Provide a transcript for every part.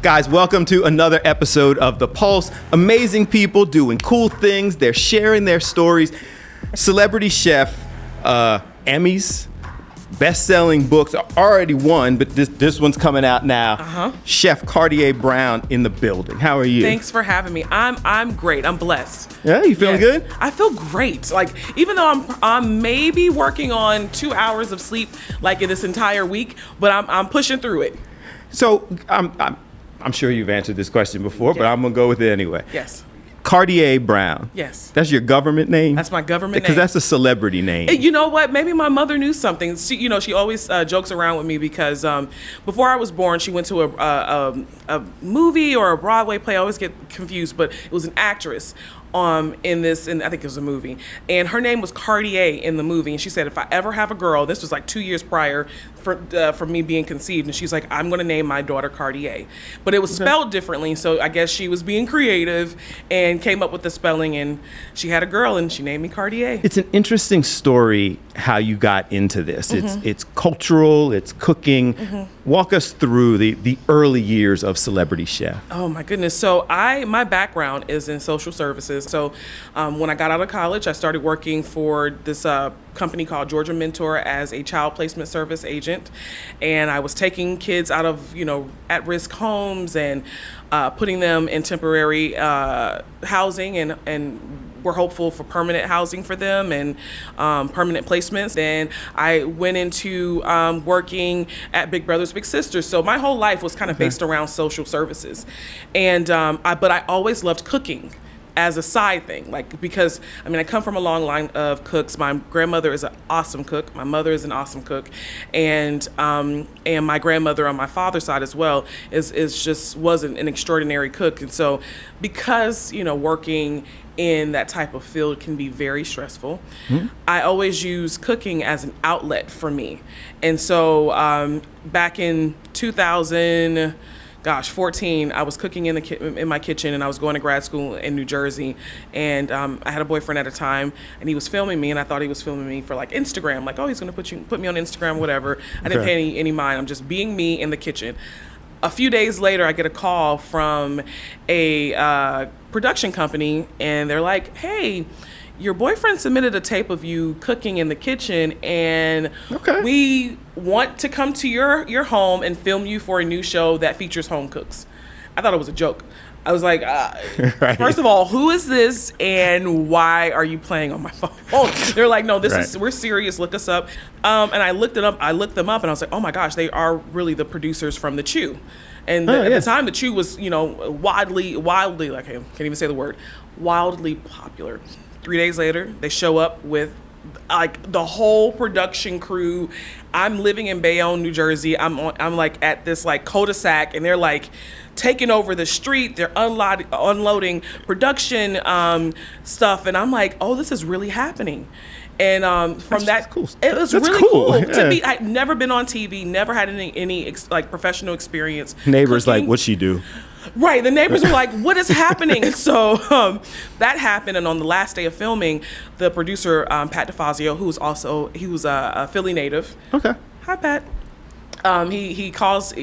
Guys, welcome to another episode of The Pulse. Amazing people doing cool things. They're sharing their stories. Celebrity chef, Emmys, best-selling books already won, but this one's coming out now. Chef Kardea Brown in the building. How are you? Thanks for having me. I'm great. I'm blessed. Yeah, you feeling good? I feel great. Like, even though I'm maybe working on 2 hours of sleep like in this entire week, but I'm pushing through it. So I'm sure you've answered this question before, but I'm gonna go with it anyway. Yes. Kardea Brown. Yes. That's your government name? That's my government name. Because that's a celebrity name. You know what? Maybe my mother knew something. She always jokes around with me because before I was born, she went to a movie or a Broadway play. I always get confused, but it was an actress in I think it was a movie, and her name was Kardea in the movie, and she said if I ever have a girl, this was like 2 years prior for me being conceived, and she's like, I'm going to name my daughter Kardea, but it was spelled differently, so I guess she was being creative and came up with the spelling, and she had a girl and she named me Kardea. It's an interesting story how you got into this. It's cultural, it's cooking. Walk us through the early years of Celebrity Chef. Oh my goodness. So my background is in social services. So when I got out of college, I started working for this company called Georgia Mentor as a child placement service agent. And I was taking kids out of, at-risk homes and putting them in temporary housing, and we're hopeful for permanent housing for them and permanent placements. And I went into working at Big Brothers Big Sisters. So my whole life was kind of based around social services. And but I always loved cooking as a side thing, because I come from a long line of cooks. My grandmother is an awesome cook. My mother is an awesome cook, and my grandmother on my father's side as well was an extraordinary cook. And so, because working in that type of field can be very stressful, I always use cooking as an outlet for me. And so back in 2014, I was cooking in my kitchen, and I was going to grad school in New Jersey, and I had a boyfriend at a time, and he was filming me, and I thought he was filming me for Instagram, he's gonna put me on Instagram, whatever. I didn't pay any mind. I'm just being me in the kitchen. A few days later, I get a call from a production company, and they're like, hey, your boyfriend submitted a tape of you cooking in the kitchen, and we want to come to your home and film you for a new show that features home cooks. I thought it was a joke. I was like, First of all, who is this, and why are you playing on my phone? They're like, no, we're serious. Look us up. And I looked them up, and I was like, oh my gosh, they are really the producers from The Chew. And at the time, The Chew was, wildly, I can't even say the word, wildly popular. 3 days later, they show up with the whole production crew. I'm living in Bayonne, New Jersey. I'm at this cul-de-sac, and they're taking over the street. They're unloading production stuff, and I'm like, oh, this is really happening. And cool. It was really cool to be. I'd never been on TV, never had any professional experience. Neighbors cooking. what'd she do? Right, the neighbors were like, what is happening? So that happened, and on the last day of filming, the producer, Pat DeFazio, he was a Philly native. Okay. Hi, Pat. He pulls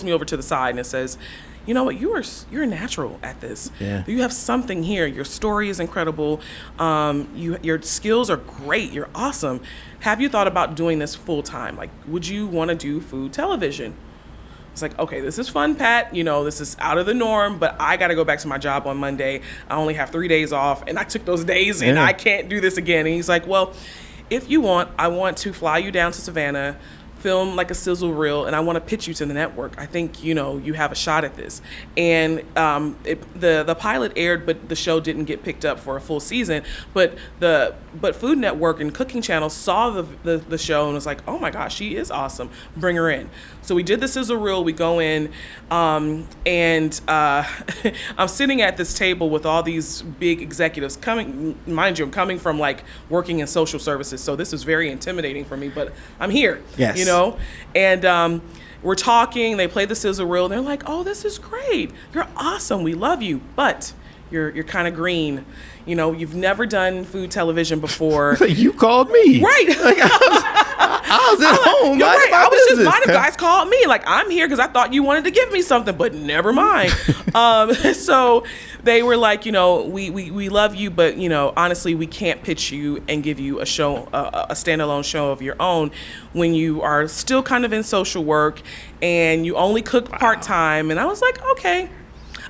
me over to the side and says, you know what, you're natural at this. Yeah. You have something here. Your story is incredible. Your skills are great. You're awesome. Have you thought about doing this full time? Would you want to do food television? It's like, okay, this is fun, Pat. This is out of the norm, but I got to go back to my job on Monday. I only have 3 days off, and I took those days, and I can't do this again. And he's like, well, if you want, I want to fly you down to Savannah, film a sizzle reel, and I want to pitch you to the network. I think you have a shot at this. And the pilot aired, but the show didn't get picked up for a full season. But Food Network and Cooking Channel saw the show and was like, oh my gosh, she is awesome. Bring her in. So we did the sizzle reel. We go in, and I'm sitting at this table with all these big executives coming. Mind you, I'm coming from working in social services, so this is very intimidating for me. But I'm here. Yes. And we're talking. They play the sizzle reel, and they're like, "Oh, this is great. You're awesome. We love you, but you're kind of green. You've never done food television before." You called me. Right. I was at home. You're right. I was just business. minding. Guys called me like, I'm here because I thought you wanted to give me something, but never mind. So they were like, we love you, but honestly, we can't pitch you and give you a show, a standalone show of your own when you are still kind of in social work and you only cook part-time. And I was like, okay.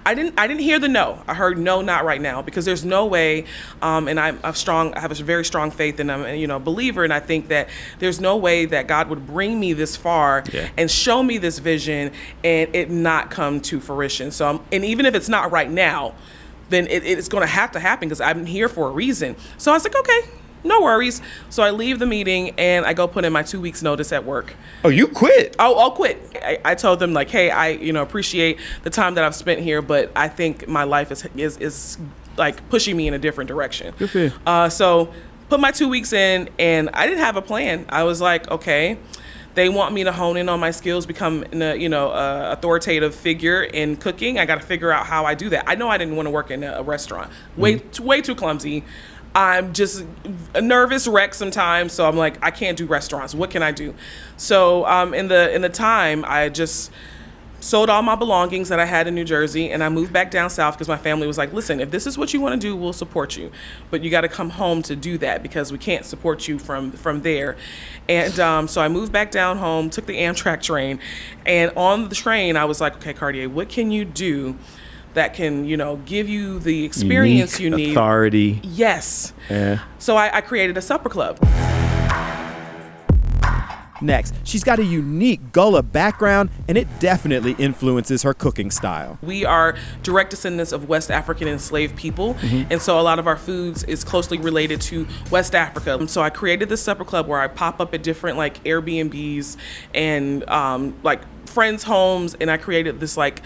I didn't hear the no. I heard no, not right now, because there's no way, and I have a very strong faith, and I'm a believer, and I think that there's no way that God would bring me this far and show me this vision and it not come to fruition. So, and even if it's not right now, then it's going to have to happen because I'm here for a reason. So I was like, okay. No worries. So I leave the meeting and I go put in my 2 weeks notice at work. Oh, you quit? I'll quit. I told them like, hey, I appreciate the time that I've spent here, but I think my life is like pushing me in a different direction. Good for you. So put my 2 weeks in and I didn't have a plan. I was like, okay, they want me to hone in on my skills, become a authoritative figure in cooking. I got to figure out how I do that. I know I didn't want to work in a restaurant. Way too clumsy. I'm just a nervous wreck sometimes, so I'm like, I can't do restaurants. What can I do? So in the time, I just sold all my belongings that I had in New Jersey, and I moved back down south because my family was like, listen, if this is what you want to do, we'll support you. But you got to come home to do that because we can't support you from there. And so I moved back down home, took the Amtrak train, and on the train, I was like, okay, Kardea, what can you do that can, give you the experience you need? Authority. Yes. Yeah. So I created a supper club. Next, she's got a unique Gullah background, and it definitely influences her cooking style. We are direct descendants of West African enslaved people, and so a lot of our foods is closely related to West Africa. So I created this supper club where I pop up at different like Airbnbs and like friends' homes, and I created this like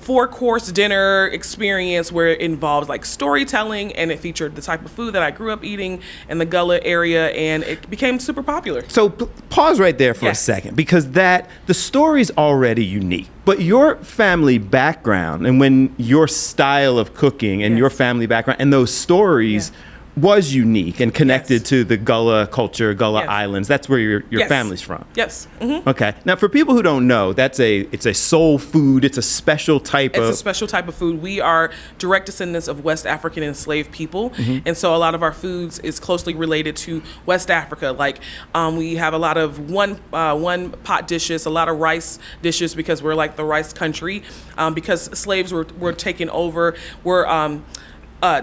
4-course dinner experience where it involved like storytelling, and it featured the type of food that I grew up eating in the Gullah area, and it became super popular. So pause right there for a second, because the story's already unique, but your family background and when your style of cooking and your family background and those stories was unique and connected to the Gullah culture, Gullah Islands. That's where your family's from. Yes. Mm-hmm. Okay. Now, for people who don't know, it's a soul food. It's a special type of... It's a special type of food. We are direct descendants of West African enslaved people. And so a lot of our foods is closely related to West Africa. Like we have a lot of one pot dishes, a lot of rice dishes because we're like the rice country. Because slaves were taken over,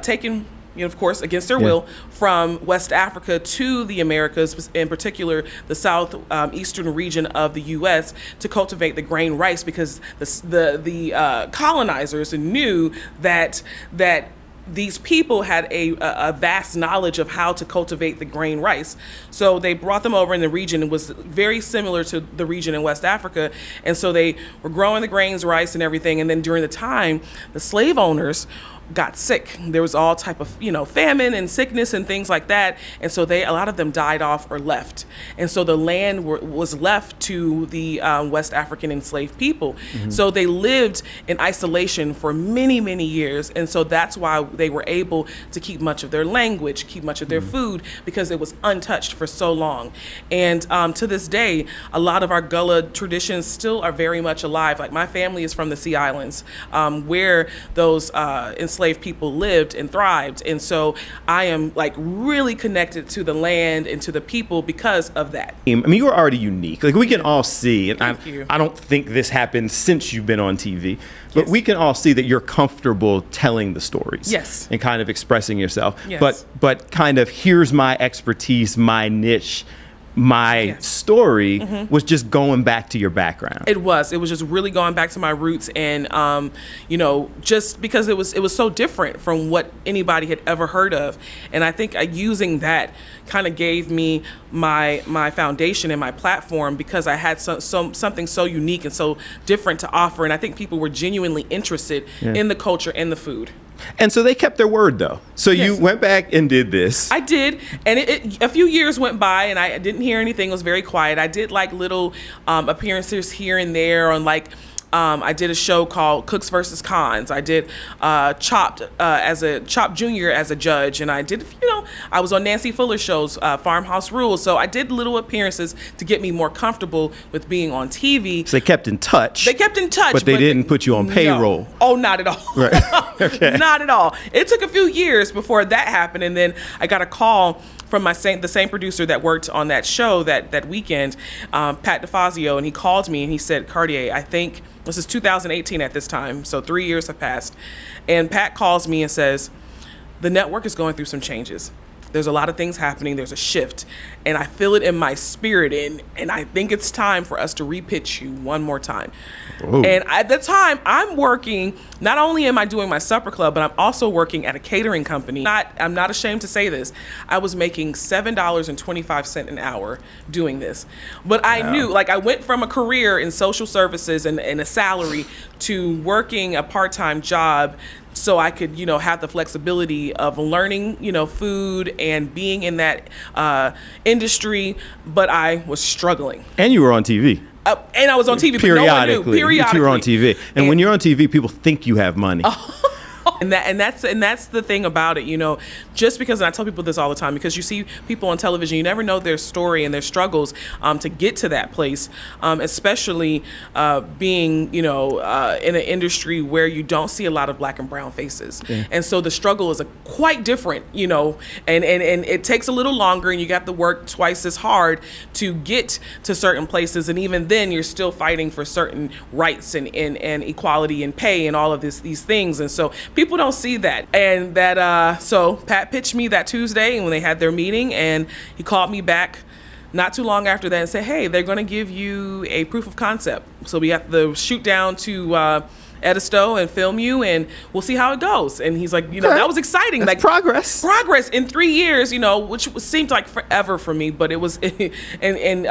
taken, of course, against their will, from West Africa to the Americas, in particular the southeastern region of the U.S., to cultivate the grain rice, because the colonizers knew that these people had a vast knowledge of how to cultivate the grain rice. So they brought them over, and the region was very similar to the region in West Africa. And so they were growing the grains, rice, and everything. And then during the time, the slave owners got sick. There was all type of, famine and sickness and things like that. And so a lot of them died off or left. And so the land was left to the West African enslaved people. So they lived in isolation for many, many years. And so that's why they were able to keep much of their language, keep much of their food, because it was untouched for so long. And to this day, a lot of our Gullah traditions still are very much alive. Like my family is from the Sea Islands, where those enslaved people lived and thrived. And so I am like really connected to the land and to the people because of that. I mean, you were already unique. Like we can all see, and Thank you. I don't think this happened since you've been on TV, but we can all see that you're comfortable telling the stories. Yes. And kind of expressing yourself. Yes. But kind of here's my expertise, my niche. My story was just going back to your background. It was just really going back to my roots, and just because it was so different from what anybody had ever heard of. And I think using that kind of gave me my foundation and my platform, because I had something so unique and so different to offer. And I think people were genuinely interested in the culture and the food. And so they kept their word, though. So you went back and did this. I did. And a few years went by and I didn't hear anything. It was very quiet. I did like little appearances here and there on like I did a show called Cooks versus Cons. I did Chopped Chopped Junior as a judge, and I did, I was on Nancy Fuller's shows, Farmhouse Rules. So I did little appearances to get me more comfortable with being on TV. So they kept in touch. But they didn't put you on payroll. No. Oh, not at all. Right. Okay. Not at all. It took a few years before that happened, and then I got a call from the same producer that worked on that show that weekend, Pat DeFazio, and he called me and he said, Kardea, I think this is 2018 at this time, so 3 years have passed, and Pat calls me and says, the network is going through some changes. There's a lot of things happening. There's a shift, and I feel it in my spirit, and I think it's time for us to repitch you one more time. Ooh. And at the time, I'm working, not only am I doing my supper club, but I'm also working at a catering company. I'm not ashamed to say this. I was making $7.25 an hour doing this. But I knew, I went from a career in social services and a salary to working a part-time job so I could, have the flexibility of learning, food and being in that industry, but I was struggling. And you were on TV. And I was on TV, but no one knew. Periodically. You were on TV. And when you're on TV, people think you have money. And that's the thing about it, just because, and I tell people this all the time, because you see people on television, you never know their story and their struggles to get to that place, especially being, in an industry where you don't see a lot of black and brown faces. Yeah. And so the struggle is quite different, and it takes a little longer, and you got to work twice as hard to get to certain places. And even then, you're still fighting for certain rights and equality and pay and all of these things. And so people don't see that. And so Pat pitched me that Tuesday when they had their meeting, and he called me back not too long after that and said, hey, they're going to give you a proof of concept. So we have to shoot down to Edisto and film you, and we'll see how it goes. And he's like, that was exciting. That's progress. Progress in 3 years, which seemed like forever for me, but it was, and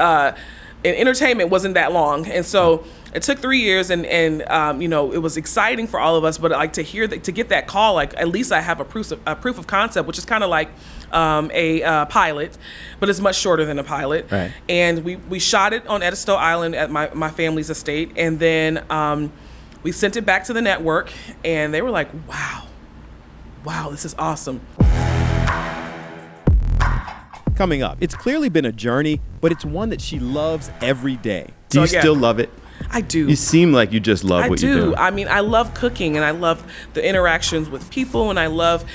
entertainment wasn't that long. And so it took 3 years, and it was exciting for all of us. But to get that call, at least I have a proof of concept, which is kind of like a pilot, but it's much shorter than a pilot. Right. And we shot it on Edisto Island at my family's estate, and then we sent it back to the network, and they were like, wow, this is awesome. Coming up, it's clearly been a journey, but it's one that she loves every day. Do you still love it? I do. You seem like you just love what you do. I mean, I love cooking, and I love the interactions with people, and I love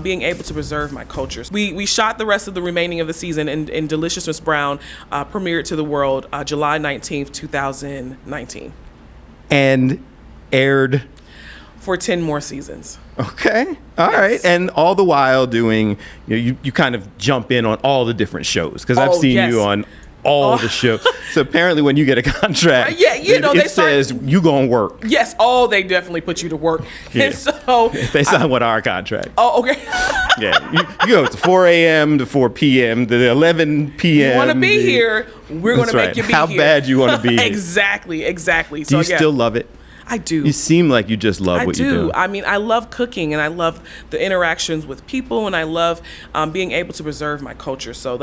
being able to preserve my cultures. We shot the rest of the remaining of the season, and Delicious Miss Brown premiered to the world July 19th, 2019. And aired for 10 more seasons. Okay. All right. And all the while doing, you kind of jump in on all the different shows, because I've seen you on all the shows. So apparently when you get a contract, it says you gonna work. Yes. Oh, they definitely put you to work. Yeah. And so they signed with our contract. Oh, okay. Yeah. You go to 4 a.m. to 4 p.m. to 11 p.m. You want to be here, we're going to make you be How here. How bad you want to be here. Exactly. Do you still love it? I do. You seem like you just love what you do. I mean, I love cooking, and I love the interactions with people, and I love being able to preserve my culture. So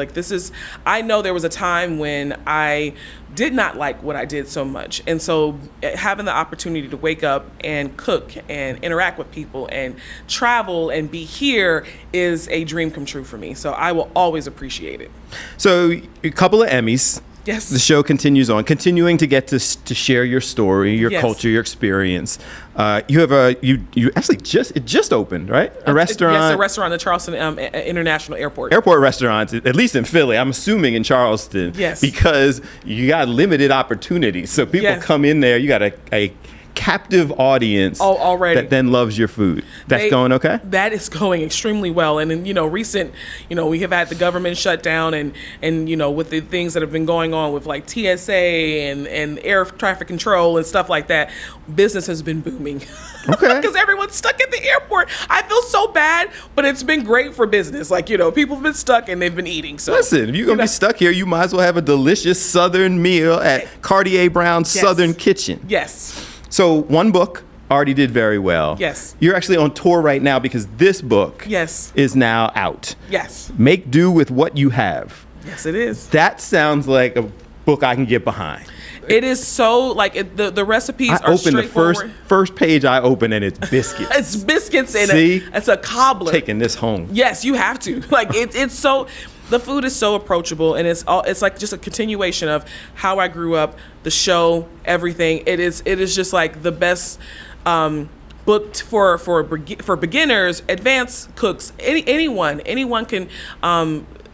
I know there was a time when I did not like what I did so much. And so having the opportunity to wake up and cook and interact with people and travel and be here is a dream come true for me. So I will always appreciate it. So a couple of Emmys. Yes. The show continues on, continuing to get to share your story, your culture, your experience. You have you actually just opened, right? A restaurant. Yes, a restaurant at Charleston International Airport. Airport restaurants, at least in Philly. I'm assuming in Charleston. Yes. Because you got limited opportunities, so people come in there. You got a captive audience already that then loves your food. That's going okay? That is going extremely well. And in recent, we have had the government shut down, and with the things that have been going on with like TSA and air traffic control and stuff like that, business has been booming. Okay. Because everyone's stuck at the airport. I feel so bad, but it's been great for business. People have been stuck and they've been eating. So listen, if you're gonna be stuck here, you might as well have a delicious Southern meal at Kardea Brown Southern Kitchen. Yes. So one book already did very well. Yes. You're actually on tour right now because this book is now out. Yes. Make do with what you have. Yes, it is. That sounds like a book I can get behind. It is so like the recipes I are open the straightforward. first page I open and it's biscuits. It's biscuits and See? it's a cobbler. Taking this home. Yes, you have to. Like it's so, the food is so approachable, and it's like just a continuation of how I grew up, the show, everything. It is just like the best book for beginners, advanced cooks, anyone can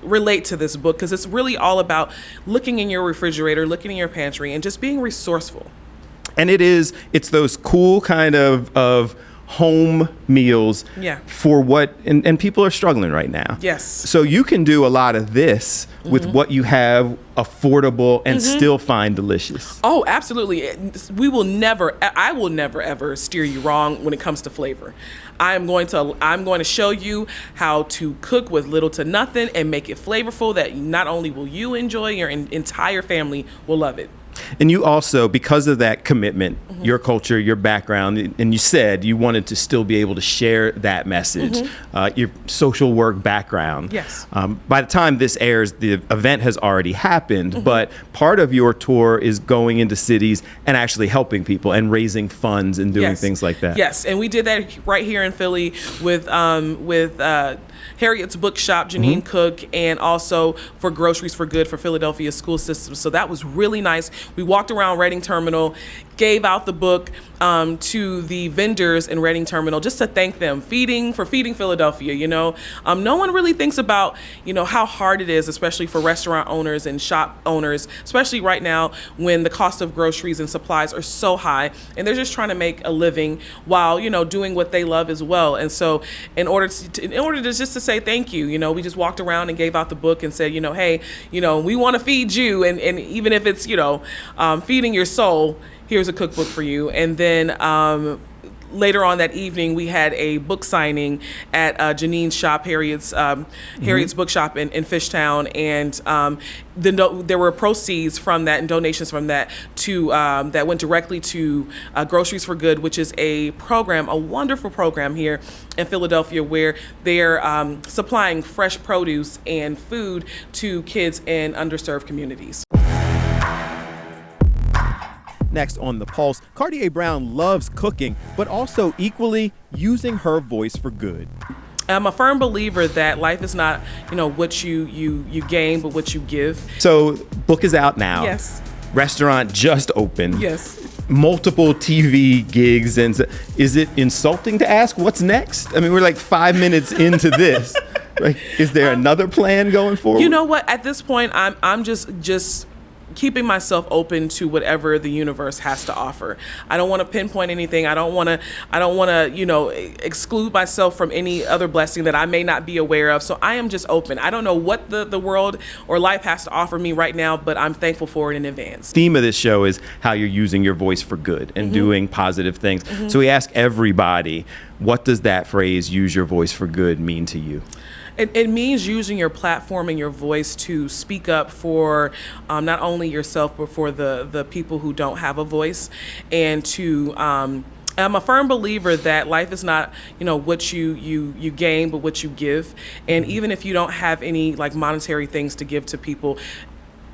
relate to this book, because it's really all about looking in your refrigerator, looking in your pantry, and just being resourceful. And it's those cool kind of home meals for what, and people are struggling right now. Yes. So you can do a lot of this with what you have, affordable, and still find delicious. Oh, absolutely. I will never ever steer you wrong when it comes to flavor. I'm going to show you how to cook with little to nothing and make it flavorful that not only will you enjoy, your entire family will love it. And you also, because of that commitment, your culture, your background, and you said you wanted to still be able to share that message, your social work background. Yes. By the time this airs, the event has already happened, but part of your tour is going into cities and actually helping people and raising funds and doing things like that. Yes, and we did that right here in Philly with Harriet's Bookshop, Janine Cook, and also for Groceries for Good for Philadelphia school systems. So that was really nice. We walked around Reading Terminal, gave out the book to the vendors in Reading Terminal just to thank them for feeding Philadelphia. No one really thinks about how hard it is, especially for restaurant owners and shop owners, especially right now when the cost of groceries and supplies are so high, and they're just trying to make a living while doing what they love as well. And so in order to just to say thank you, we just walked around and gave out the book and said, hey, we want to feed you, and even if it's feeding your soul, here's a cookbook for you. And then later on that evening, we had a book signing at Janine's shop, Harriet's Bookshop in Fishtown, and there were proceeds from that and donations from that that went directly to Groceries for Good, which is a wonderful program here in Philadelphia, where they're supplying fresh produce and food to kids in underserved communities. Next on The Pulse, Kardea Brown loves cooking, but also equally using her voice for good. I'm a firm believer that life is not, what you gain, but what you give. So, book is out now. Yes. Restaurant just opened. Yes. Multiple TV gigs. And is it insulting to ask what's next? I mean, we're like 5 minutes into this. Like, is there another plan going forward? You know what? At this point, I'm just keeping myself open to whatever the universe has to offer. I don't want to pinpoint anything. I don't want to, exclude myself from any other blessing that I may not be aware of. So I am just open. I don't know what the world or life has to offer me right now, but I'm thankful for it in advance. The theme of this show is how you're using your voice for good and doing positive things. So we ask everybody, what does that phrase, use your voice for good, mean to you? It means using your platform and your voice to speak up for not only yourself, but for the people who don't have a voice. And to I'm a firm believer that life is not, what you gain, but what you give. And even if you don't have any monetary things to give to people,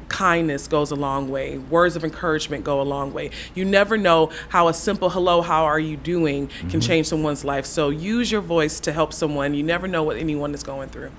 kindness goes a long way. Words of encouragement go a long way. You never know how a simple hello, how are you doing, can change someone's life. So use your voice to help someone. You never know what anyone is going through.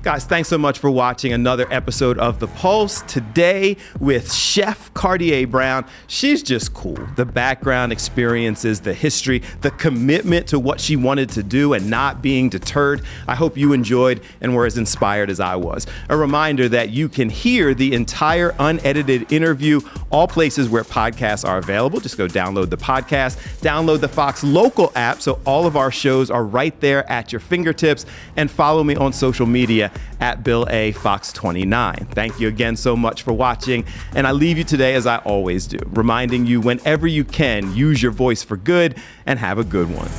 Guys, thanks so much for watching another episode of The Pulse. Today with Chef Kardea Brown. She's just cool. The background experiences, the history, the commitment to what she wanted to do and not being deterred. I hope you enjoyed and were as inspired as I was. A reminder that you can hear the entire unedited interview, all places where podcasts are available. Just go download the podcast, download the Fox Local app so all of our shows are right there at your fingertips, and follow me on social media at Bill A. Fox 29. Thank you again so much for watching. And I leave you today as I always do, reminding you whenever you can, use your voice for good and have a good one.